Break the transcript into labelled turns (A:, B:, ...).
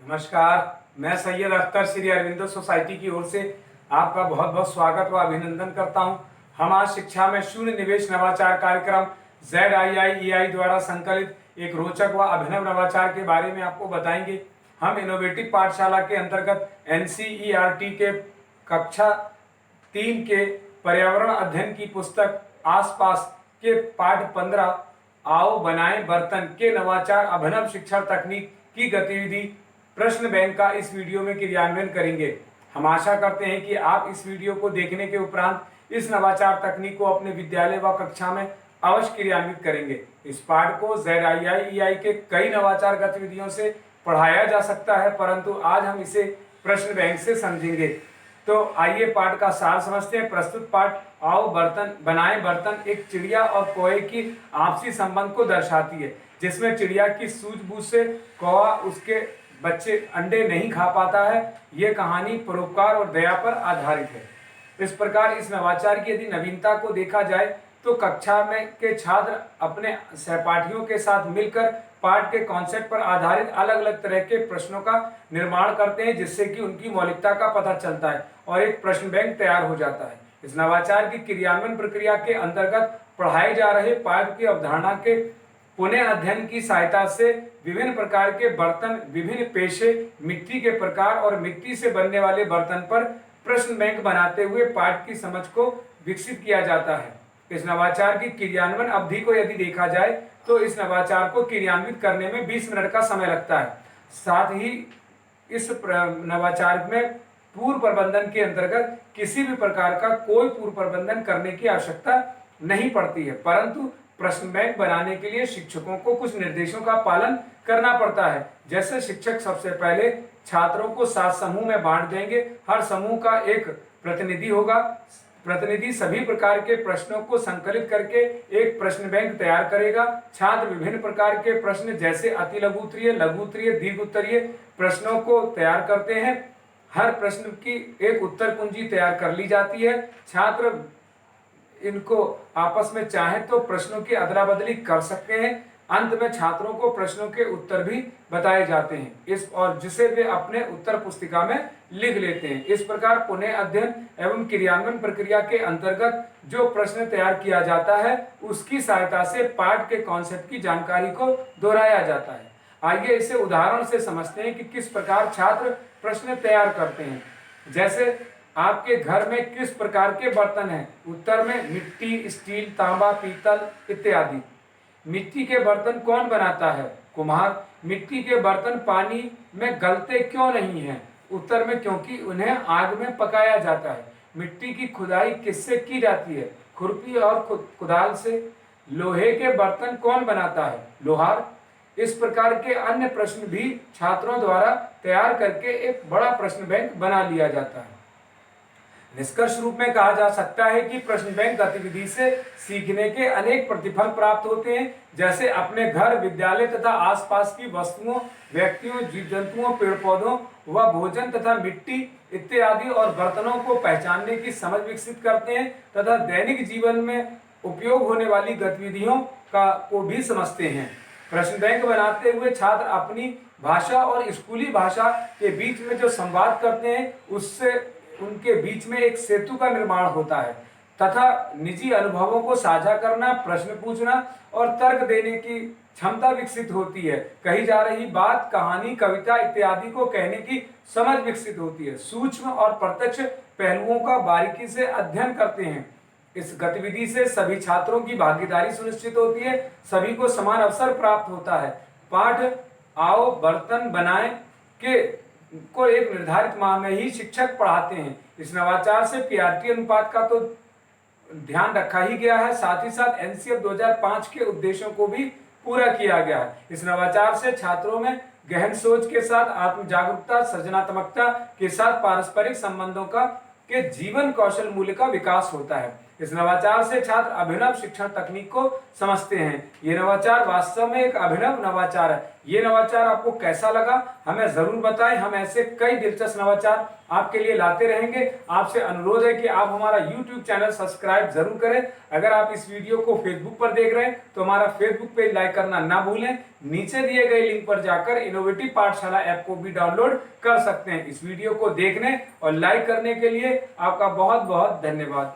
A: नमस्कार, मैं सैयद अख्तर श्री अरविंदो सोसाइटी की ओर से आपका बहुत बहुत स्वागत व अभिनंदन करता हूं। हम आज शिक्षा में शून्य निवेश नवाचार कार्यक्रम ZIIEI द्वारा संकलित एक रोचक व अभिनव नवाचार के बारे में आपको बताएंगे। हम इनोवेटिव पाठशाला के अंतर्गत NCERT के कक्षा 3 के पर्यावरण अध्ययन की पुस्तक आसपास के पाठ 15 आओ बनाएं बर्तन के नवाचार अभिनव शिक्षण तकनीक की गतिविधि प्रश्न बैंक का इस वीडियो में क्रियान्वयन करेंगे। हम आशा करते हैं कि आप इस वीडियो को देखने के उपरांत इस नवाचार तकनीक को अपने विद्यालय व कक्षा में अवश्य क्रियान्वित करेंगे। इस पाठ को ZIIEI के कई नवाचार गतिविधियों से पढ़ाया जा सकता है, परंतु आज हम इसे प्रश्न बैंक से समझेंगे। तो आइए पाठ का सार समझते हैं। प्रस्तुत पाठ आओ बनाएं बर्तन एक चिड़िया और कौवे की आपसी संबंध को दर्शाती है, जिसमें चिड़िया की सूझबूझ से कौवा उसके बच्चे अंडे नहीं खा पाता है। यह कहानी परोपकार और दया पर आधारित है। इस प्रकार इस नवाचार की यदि नवीनता को देखा जाए तो कक्षा में के छात्र अपने सहपाठियों के साथ मिलकर पाठ के कॉन्सेप्ट पर आधारित अलग अलग तरह के प्रश्नों का निर्माण करते हैं, जिससे कि उनकी मौलिकता का पता चलता है और एक प्रश्न बैंक तैयार हो जाता है। इस नवाचार की क्रियान्वयन प्रक्रिया के अंतर्गत पढ़ाए जा रहे पाठ की अवधारणा के पुनः अध्ययन की सहायता से विभिन्न प्रकार के बर्तन, विभिन्न पेशे, मिट्टी के प्रकार और मिट्टी से बनने वाले बर्तन पर प्रश्न बैंक बनाते हुए पाठ की समझ को विकसित किया जाता है। इस नवाचार की क्रियान्वयन अवधि को यदि देखा जाए तो इस नवाचार को क्रियान्वित करने में 20 मिनट का समय लगता है। साथ ही इस नवाचार में पूर्व प्रबंधन के अंतर्गत किसी भी प्रकार का कोई पूर्व प्रबंधन करने की आवश्यकता नहीं पड़ती है, परंतु प्रश्न बैंक बनाने के लिए शिक्षकों को कुछ निर्देशों का पालन करना पड़ता है। जैसे शिक्षक सबसे पहले छात्रों को 7 समूह में बांट देंगे। हर समूह का एक प्रतिनिधि होगा। प्रतिनिधि सभी प्रकार के प्रश्नों को संकलित करके एक प्रश्न बैंक तैयार करेगा। छात्र विभिन्न प्रकार के प्रश्न जैसे अति लघु उत्तरीय, लघु उत्तरीय, दीर्घ उत्तरीय प्रश्नों को तैयार करते हैं। हर प्रश्न की एक उत्तर कुंजी तैयार कर ली जाती है। छात्र इनको आपस में चाहे तो प्रश्नों की अदला बदली कर सकते हैं। अंत में छात्रों को प्रश्नों के उत्तर भी बताए जाते हैं और जिसे वे अपने उत्तर पुस्तिका में लिख लेते हैं। इस प्रकार पुनः अध्ययन एवं क्रियान्वयन प्रक्रिया के अंतर्गत जो प्रश्न तैयार किया जाता है उसकी सहायता से पाठ के कॉन्सेप्ट की जानकारी को दोहराया जाता है। आइए इसे उदाहरण से समझते हैं कि किस प्रकार छात्र प्रश्न तैयार करते हैं। जैसे आपके घर में किस प्रकार के बर्तन हैं? उत्तर में मिट्टी, स्टील, तांबा, पीतल इत्यादि। मिट्टी के बर्तन कौन बनाता है? कुम्हार। मिट्टी के बर्तन पानी में गलते क्यों नहीं हैं? उत्तर में क्योंकि उन्हें आग में पकाया जाता है। मिट्टी की खुदाई किससे की जाती है? खुरपी और कुदाल से। लोहे के बर्तन कौन बनाता है? लोहार। इस प्रकार के अन्य प्रश्न भी छात्रों द्वारा तैयार करके एक बड़ा प्रश्न बैंक बना लिया जाता है। निष्कर्ष रूप में कहा जा सकता है कि प्रश्न बैंक गतिविधि से सीखने के अनेक प्रतिफल प्राप्त होते हैं, जैसे अपने घर, विद्यालय तथा आसपास की वस्तुओं, व्यक्तियों, जीव जंतुओं, पेड़ पौधों व भोजन तथा मिट्टी इत्यादि और बर्तनों को पहचानने की समझ विकसित करते हैं तथा दैनिक जीवन में उपयोग होने वाली गतिविधियों को भी समझते हैं। प्रश्न बैंक बनाते हुए छात्र अपनी भाषा और स्कूली भाषा के बीच में जो संवाद करते हैं उससे उनके बीच में एक सेतु का निर्माण होता है तथा निजी अनुभवों को साझा करना, प्रश्न पूछना और तर्क देने की क्षमता विकसित होती है। कही जा रही बात, कहानी, कविता इत्यादि को कहने की समझ विकसित होती है। सूक्ष्म और प्रत्यक्ष पहलुओं का बारीकी से अध्ययन करते हैं। इस गतिविधि से सभी छात्रों की भागीदारी सुनिश्चित होती है, सभी को समान अवसर प्राप्त होता है। पाठ आओ बर्तन बनाएं के को एक निर्धारित माह में ही शिक्षक पढ़ाते हैं। इस नवाचार से PRT अनुपात का तो ध्यान रखा ही गया है, साथ ही साथ NCF 2005 के उद्देश्यों को भी पूरा किया गया है। इस नवाचार से छात्रों में गहन सोच के साथ आत्म जागरूकता, सृजनात्मकता के साथ पारस्परिक संबंधों का के जीवन कौशल मूल्य का विकास होता है। इस नवाचार से छात्र अभिनव शिक्षण तकनीक को समझते हैं। ये नवाचार वास्तव में एक अभिनव नवाचार है। ये नवाचार आपको कैसा लगा हमें जरूर बताएं। हम ऐसे कई दिलचस्प नवाचार आपके लिए लाते रहेंगे। आपसे अनुरोध है कि आप हमारा YouTube चैनल सब्सक्राइब जरूर करें। अगर आप इस वीडियो को फेसबुक पर देख रहे हैं तो हमारा फेसबुक पेज लाइक करना ना भूलें। नीचे दिए गए लिंक पर जाकर इनोवेटिव पाठशाला ऐप को भी डाउनलोड कर सकते हैं। इस वीडियो को देखने और लाइक करने के लिए आपका बहुत बहुत धन्यवाद।